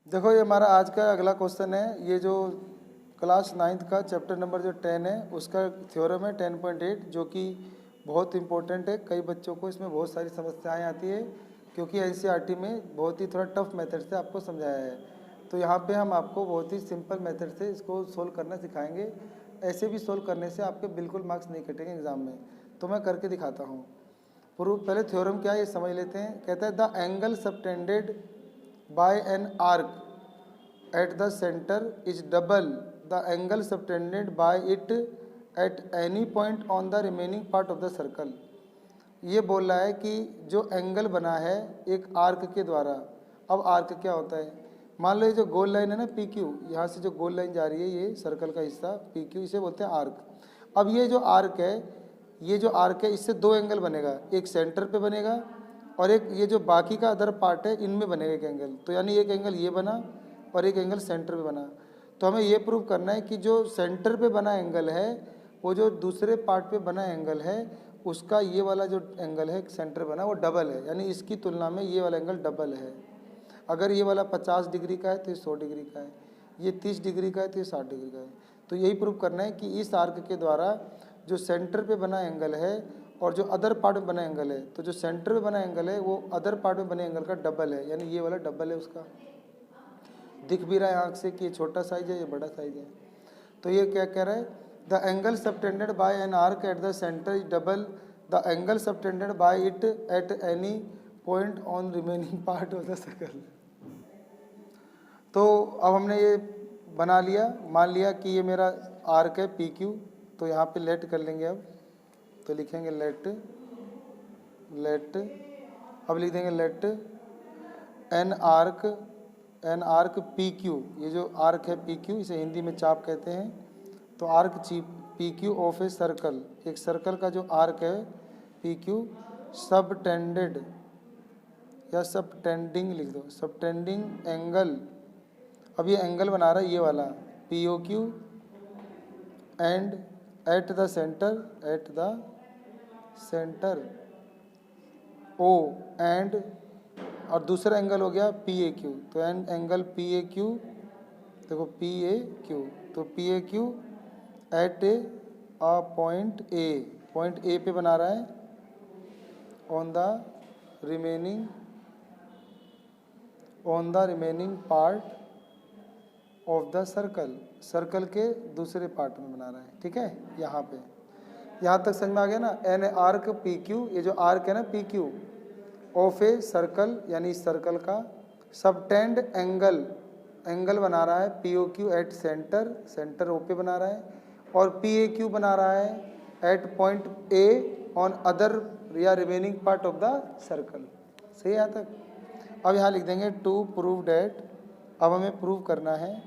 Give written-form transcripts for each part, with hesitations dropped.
देखो ये हमारा आज का अगला क्वेश्चन है। ये जो क्लास 9th का चैप्टर नंबर जो 10 है उसका थ्योरम है 10.8, जो कि बहुत इंपॉर्टेंट है। कई बच्चों को इसमें बहुत सारी समस्याएं आती है क्योंकि एनसीईआरटी में बहुत ही थोड़ा टफ मेथड से आपको समझाया है। तो यहाँ पे हम आपको बहुत ही सिंपल मेथड से इसको सोल्व करना सिखाएंगे। ऐसे भी सोल्व करने से आपके बिल्कुल मार्क्स नहीं कटेंगे एग्जाम में। तो मैं करके दिखाता हूँ। पहले थ्योरम क्या है ये समझ लेते हैं। कहता है the angle subtended by an arc at the center is double the angle subtended by it at any point on the remaining part of the circle। ये बोल रहा है कि जो एंगल बना है एक आर्क के द्वारा। अब आर्क क्या होता है, मान लो ये जो गोल लाइन है ना पी क्यू, यहाँ से जो गोल लाइन जा रही है ये सर्कल का हिस्सा पी क्यू, इसे बोलते हैं आर्क। अब ये जो आर्क है, ये जो आर्क है इससे दो एंगल बनेगा, एक सेंटर पे बनेगा और एक ये जो बाकी का अदर पार्ट है इनमें बनेगा एक एंगल। तो यानी एक एंगल ये बना और एक एंगल सेंटर पे बना। तो हमें ये प्रूव करना है कि जो सेंटर पे बना एंगल है वो जो दूसरे पार्ट पे बना एंगल है उसका ये वाला जो एंगल है सेंटर बना वो डबल है, यानी इसकी तुलना में ये वाला एंगल डबल है। अगर ये वाला 50 डिग्री का है तो ये 100 डिग्री का है, ये 30 डिग्री का है तो ये 60 डिग्री का है। तो यही प्रूव करना है कि इस आर्क के द्वारा जो सेंटर पे बना एंगल है और जो अदर पार्ट में बना एंगल है, तो जो सेंटर में बना एंगल है वो अदर पार्ट में बने एंगल का डबल है, यानी ये वाला डबल है उसका। दिख भी रहा है आँख से कि ये छोटा साइज है ये बड़ा साइज है। तो ये क्या कह रहा है, the angle subtended by an arc at the centre is double the angle subtended by it at any point on remaining part of the circle. तो अब हमने ये बना लिया, मान लिया कि ये मेरा आर्क है पी क्यू। तो यहाँ पे लेट कर लेंगे। अब तो लिखेंगे लेट अब लिख देंगे let an arc P Q. ये जो आर्क है पी क्यू इसे हिंदी में चाप कहते हैं। तो arc P Q of a circle, एक सर्कल का जो आर्क है पी क्यू सबटेंडेड या सबटेंडिंग लिख दो, सबटेंडिंग एंगल। अब ये एंगल बना रहा है ये वाला P O Q and at the centre O and, और दूसरा एंगल हो गया पी ए क्यू। तो एंगल पी ए क्यू, देखो पी ए क्यू, तो P A Q at a point A पे बना रहा है on the remaining part of the circle के दूसरे पार्ट में बना रहा है। ठीक है, यहाँ तक समझ में आ गया ना। एन आर्क पी क्यू, ये जो आर्क है ना P Q of a circle, यानी इस सर्कल का सबटेंड एंगल बना रहा है P O Q at centre O पे बना रहा है, और पी ए क्यू बना रहा है at point A on other या remaining part of the circle. सही है यहाँ तक। अब यहाँ लिख देंगे टू प्रूव डैट। अब हमें प्रूव करना है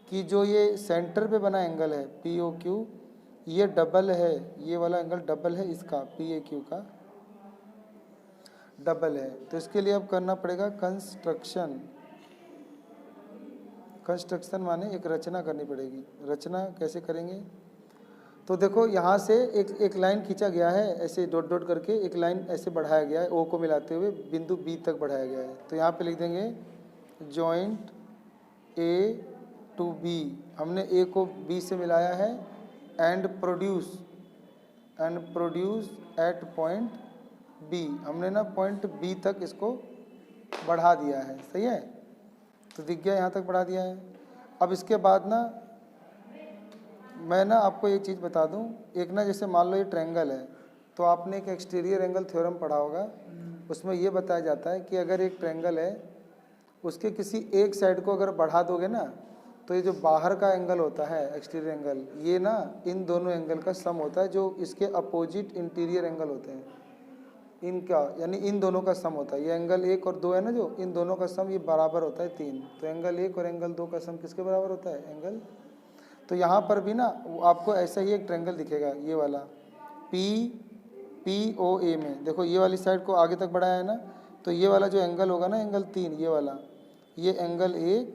कि जो ये सेंटर पे बना एंगल है पी ओ क्यू ये डबल है, ये वाला एंगल डबल है, इसका पी ए क्यू का डबल है। तो इसके लिए अब करना पड़ेगा कंस्ट्रक्शन माने एक रचना करनी पड़ेगी। रचना कैसे करेंगे, तो देखो यहाँ से एक लाइन खींचा गया है, ऐसे डॉट डॉट करके एक लाइन ऐसे बढ़ाया गया है, ओ को मिलाते हुए बिंदु बी तक बढ़ाया गया है। तो यहाँ पे लिख देंगे जॉइंट ए टू बी, हमने ए को बी से मिलाया है, and produce at point B, हमने ना पॉइंट बी तक इसको बढ़ा दिया है। सही है, तो दिख गया यहाँ तक बढ़ा दिया है। अब इसके बाद ना मैं ना आपको एक चीज़ बता दूँ, एक ना जैसे मान लो ये ट्रायंगल है, तो आपने एक एक्सटीरियर एंगल थ्योरम पढ़ा होगा, उसमें ये बताया जाता है कि अगर एक ट्रायंगल है उसके किसी एक साइड को अगर बढ़ा दोगे ना, तो ये जो बाहर का एंगल होता है एक्सटीरियर एंगल, ये ना इन दोनों एंगल का सम होता है, जो इसके अपोजिट इंटीरियर एंगल होते हैं इनका, यानी इन दोनों का सम होता है। ये एंगल 1 और 2 है ना, जो इन दोनों का सम ये बराबर होता है 3। तो एंगल 1 और एंगल 2 का सम किसके बराबर होता है, एंगल। तो यहाँ पर भी ना आपको ऐसा ही एक ट्रायंगल दिखेगा, ये वाला पी ओ ए में देखो ये वाली साइड को आगे तक बढ़ाया है ना, तो ये वाला जो एंगल होगा ना एंगल 3, ये वाला, ये एंगल 1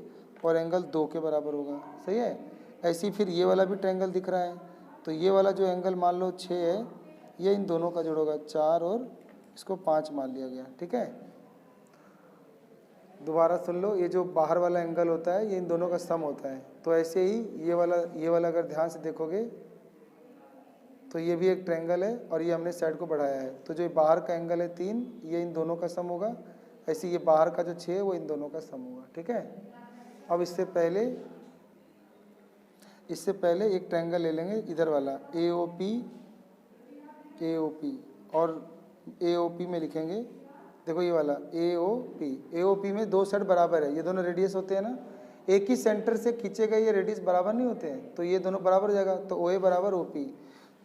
और एंगल 2 के बराबर होगा। सही है, ऐसी फिर ये वाला भी ट्रायंगल दिख रहा है, तो ये वाला जो एंगल मान लो 6 है, ये इन दोनों का जोड़ होगा 4 और इसको 5 मान लिया गया। ठीक है, दोबारा सुन लो, ये जो बाहर वाला एंगल होता है ये इन दोनों का सम होता है। तो ऐसे ही ये वाला अगर ध्यान से देखोगे तो ये भी एक ट्रायंगल है और ये हमने साइड को बढ़ाया है। तो जो बाहर का एंगल है 3, ये इन दोनों का सम होगा। ऐसे ये बाहर का जो 6 है वो इन दोनों का सम होगा। ठीक है। अब इससे पहले एक ट्रायंगल ले लेंगे इधर वाला AOP और AOP में लिखेंगे, देखो ये वाला AOP में दो साइड बराबर है, ये दोनों रेडियस होते हैं ना, एक ही सेंटर से खींचे गए ये रेडियस बराबर नहीं होते हैं, तो ये दोनों बराबर हो जाएगा। तो OA बराबर OP।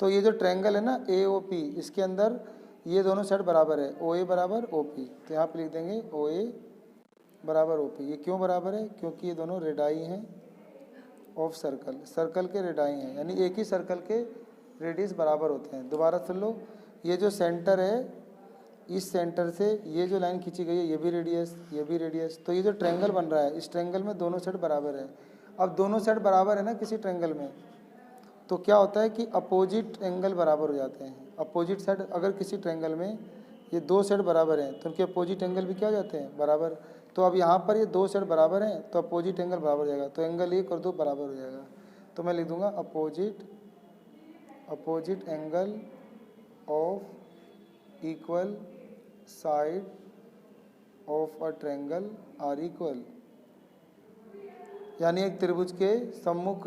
तो ये जो ट्रायंगल है ना AOP, इसके अंदर ये दोनों साइड बराबर है, OA बराबर OP। तो यहाँ पे लिख देंगे OA बराबर OP। ये क्यों बराबर है? क्योंकि ये दोनों रेडाई हैं ऑफ सर्कल के रेडाई हैं, यानी एक ही सर्कल के रेडियस बराबर होते हैं। दोबारा सुन लो, ये जो सेंटर है, इस सेंटर से ये जो लाइन खींची गई है ये भी रेडियस, तो ये जो ट्रायंगल बन रहा है इस ट्रायंगल में दोनों साइड बराबर है। अब दोनों साइड बराबर है ना किसी ट्रायंगल में, तो क्या होता है कि अपोजिट एंगल बराबर हो जाते हैं। अपोजिट साइड अगर किसी ट्रायंगल में ये दो साइड बराबर हैं तो उनके अपोजिट एंगल भी क्या हो जाते हैं? बराबर। तो अब यहाँ पर ये दो साइड बराबर हैं तो अपोजिट एंगल बराबर हो जाएगा, तो एंगल 1 और 2 बराबर हो जाएगा। तो मैं लिख दूंगा opposite angle of equal side of a triangle are equal, यानी एक त्रिभुज के सम्मुख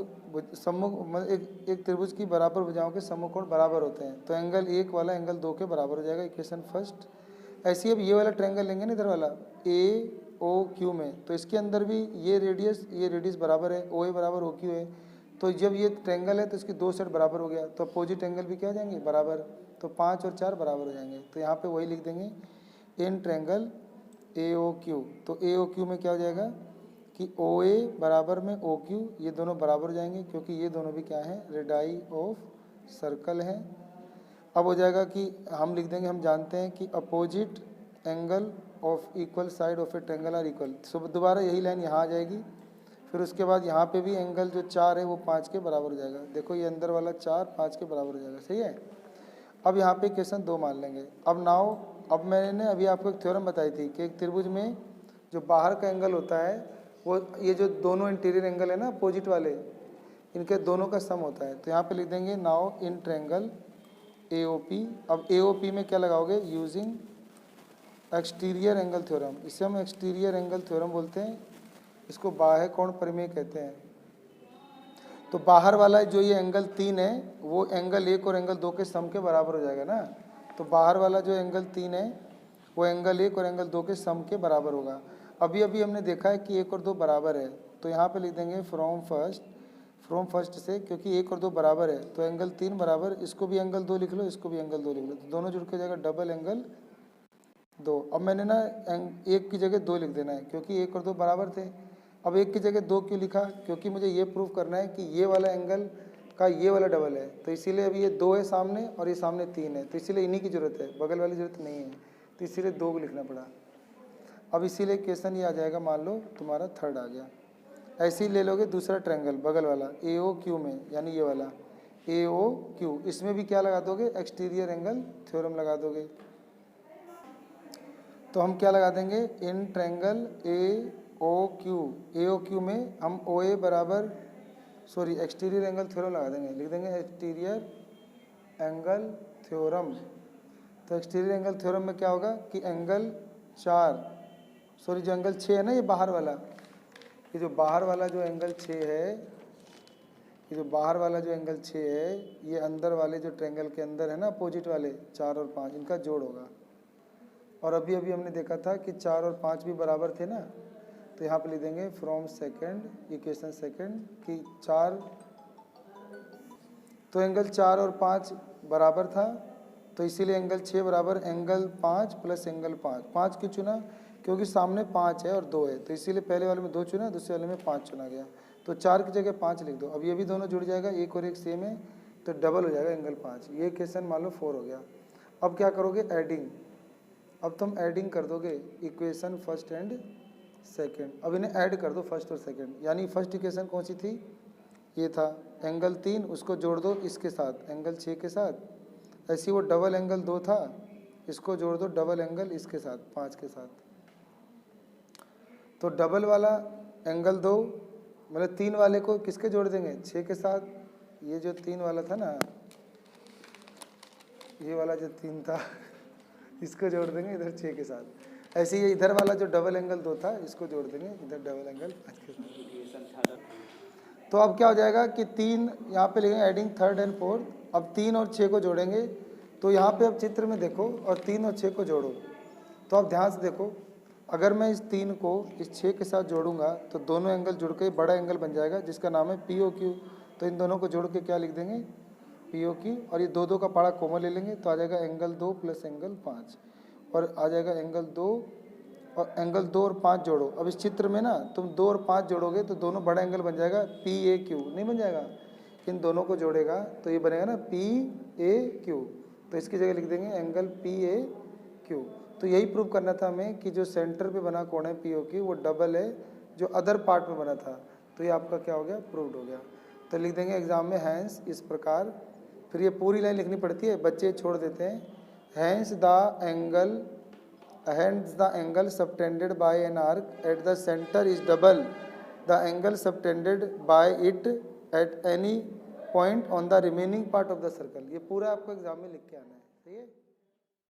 एक त्रिभुज की बराबर भुजाओं के सम्मुख कोण बराबर होते हैं। तो एंगल 1 वाला एंगल 2 के बराबर हो जाएगा, इक्वेशन फर्स्ट। ऐसे ही अब ये वाला ट्रायंगल लेंगे ना इधर वाला AOQ में, तो इसके अंदर भी ये रेडियस बराबर है, OA बराबर OQ है। तो जब ये ट्रायंगल है तो इसकी दो साइड बराबर हो गया, तो अपोजिट एंगल भी क्या हो जाएंगे? बराबर। तो 5 और 4 बराबर हो जाएंगे। तो यहाँ पे वही लिख देंगे इन ट्रायंगल AOQ। तो AOQ में क्या हो जाएगा कि OA बराबर में OQ, ये दोनों बराबर हो जाएंगे क्योंकि ये दोनों भी क्या है? रेडाई ऑफ सर्कल है। अब हो जाएगा कि हम लिख देंगे, हम जानते हैं कि opposite angle of equal side of a triangle are equal. So दोबारा यही लाइन यहाँ आ जाएगी, फिर उसके बाद यहाँ पे भी एंगल जो 4 है वो 5 के बराबर हो जाएगा। देखो ये अंदर वाला 4 5 के बराबर हो जाएगा, सही है। अब यहाँ पे इक्वेशन 2 मान लेंगे। अब मैंने अभी आपको एक थ्योरम बताई थी कि एक त्रिभुज में जो बाहर का एंगल होता है वो ये जो दोनों इंटीरियर एंगल है ना अपोजिट वाले, इनके दोनों का सम होता है। तो यहाँ पे लिख देंगे नाउ इन ट्रायंगल AOP। अब AOP में क्या लगाओगे? Using exterior angle theorem. इसे हम एक्सटीरियर एंगल थ्योरम बोलते हैं, इसको बाह्य कोण प्रमेय कहते हैं। तो बाहर वाला जो ये एंगल 3 है वो एंगल 1 और एंगल 2 के सम के बराबर हो जाएगा ना। तो बाहर वाला जो एंगल 3 है वो एंगल 1 और एंगल 2 के सम के बराबर होगा। अभी हमने देखा है कि 1 और 2 बराबर है, तो यहाँ पे लिख देंगे फ्रॉम फर्स्ट से, क्योंकि 1 और 2 बराबर है तो एंगल 3 बराबर, इसको भी एंगल 2 लिख लो, इसको भी एंगल 2 लिख लो, तो दोनों जुड़ के जाएगा डबल एंगल 2। अब मैंने ना 1 की जगह 2 लिख देना है क्योंकि 1 और 2 बराबर थे। अब 1 की जगह 2 क्यों लिखा? क्योंकि मुझे ये प्रूव करना है कि ये वाला एंगल का ये वाला डबल है, तो इसीलिए अभी ये 2 है सामने और ये सामने 3 है, तो इसीलिए इन्हीं की जरूरत है, बगल वाली जरूरत नहीं है, तो इसीलिए 2 को लिखना पड़ा। अब इसीलिए क्वेश्चन ये आ जाएगा, मान लो तुम्हारा थर्ड आ गया। ऐसे ही ले लोगे दूसरा ट्रायंगल बगल वाला AOQ में, यानी ये वाला AOQ, इसमें भी क्या लगा दोगे? एक्सटीरियर एंगल थ्योरम लगा दोगे। तो हम क्या लगा देंगे? इन ट्रायंगल AOQ में हम OA बराबर एक्सटीरियर एंगल थ्योरम लगा देंगे, लिख देंगे एक्सटीरियर एंगल थ्योरम। तो एक्सटीरियर एंगल थ्योरम में क्या होगा कि एंगल 4 जो एंगल 6 है ना, ये बाहर वाला, ये जो बाहर वाला जो एंगल 6 है, ये जो बाहर वाला जो एंगल 6 है, ये अंदर वाले जो ट्रायंगल के अंदर है ना अपोजिट वाले 4 और 5, इनका जोड़ होगा। और अभी हमने देखा था कि 4 और 5 भी बराबर थे ना, तो यहाँ पे लिख देंगे फ्रॉम सेकंड इक्वेशन सेकंड कि 4, तो एंगल 4 और 5 बराबर था, तो इसीलिए एंगल 6 बराबर एंगल 5 प्लस एंगल 5। 5 क्यों चुना? क्योंकि सामने 5 है और 2 है, तो इसीलिए पहले वाले में 2 चुना, दूसरे वाले में 5 चुना गया। तो 4 की जगह 5 लिख दो। अब ये भी दोनों जुड़ जाएगा, 1 और 1 सेम है, तो डबल हो जाएगा एंगल 5। ये क्वेश्चन मान लो 4 हो गया। अब क्या करोगे? एडिंग। अब तुम एडिंग कर दोगे इक्वेशन फर्स्ट एंड सेकंड। अब इन्हें ऐड कर दो फर्स्ट और सेकंड, यानी फर्स्ट इक्वेशन कौन सी थी? ये था एंगल 3, उसको जोड़ दो इसके साथ एंगल 6 के साथ। ऐसी वो डबल एंगल 2 था, इसको जोड़ दो डबल एंगल इसके साथ 5 के साथ। तो डबल वाला एंगल 2 मतलब 3 वाले को किसके जोड़ देंगे 6 के साथ, ये जो 3 वाला था ना, ये वाला जो 3 था इसको जोड़ देंगे इधर 6 के साथ। ऐसे ही इधर वाला जो डबल एंगल 2 था इसको जोड़ देंगे इधर डबल एंगल 5 के साथ। तो अब क्या हो जाएगा कि 3 यहाँ पे लिखेंगे एडिंग थर्ड एंड फोर्थ। अब 3 और 6 को जोड़ेंगे, तो यहाँ पे अब चित्र में देखो और 3 और 6 को जोड़ो। तो अब ध्यान से देखो, अगर मैं इस 3 को इस 6 के साथ जोड़ूंगा तो दोनों एंगल जुड़ के बड़ा एंगल बन जाएगा जिसका नाम है POQ। तो इन दोनों को जोड़ के क्या लिख देंगे POQ, और ये 2 का पाड़ा कॉमन ले लेंगे तो आ जाएगा एंगल 2 प्लस एंगल 5, और आ जाएगा एंगल 2 और एंगल 2 और 5 जोड़ो। अब इस चित्र में ना तुम 2 और 5 जोड़ोगे तो दोनों बड़ा एंगल बन जाएगा PAQ, नहीं बन जाएगा। इन दोनों को जोड़ेगा तो ये बनेगा ना PAQ, तो इसकी जगह लिख देंगे एंगल PAQ। तो यही प्रूव करना था हमें कि जो सेंटर पे बना कोण है POQ वो डबल है जो अदर पार्ट में बना था। तो ये आपका क्या हो गया, प्रूव्ड हो गया। तो लिख देंगे एग्जाम में हैंस इस प्रकार। फिर ये पूरी लाइन लिखनी पड़ती है, बच्चे छोड़ देते हैं। Hence the angle subtended by an arc at the centre is double the angle subtended by it at any point on the remaining part of the circle. ये पूरा आपको एग्जाम में लिख के आना है, सही है।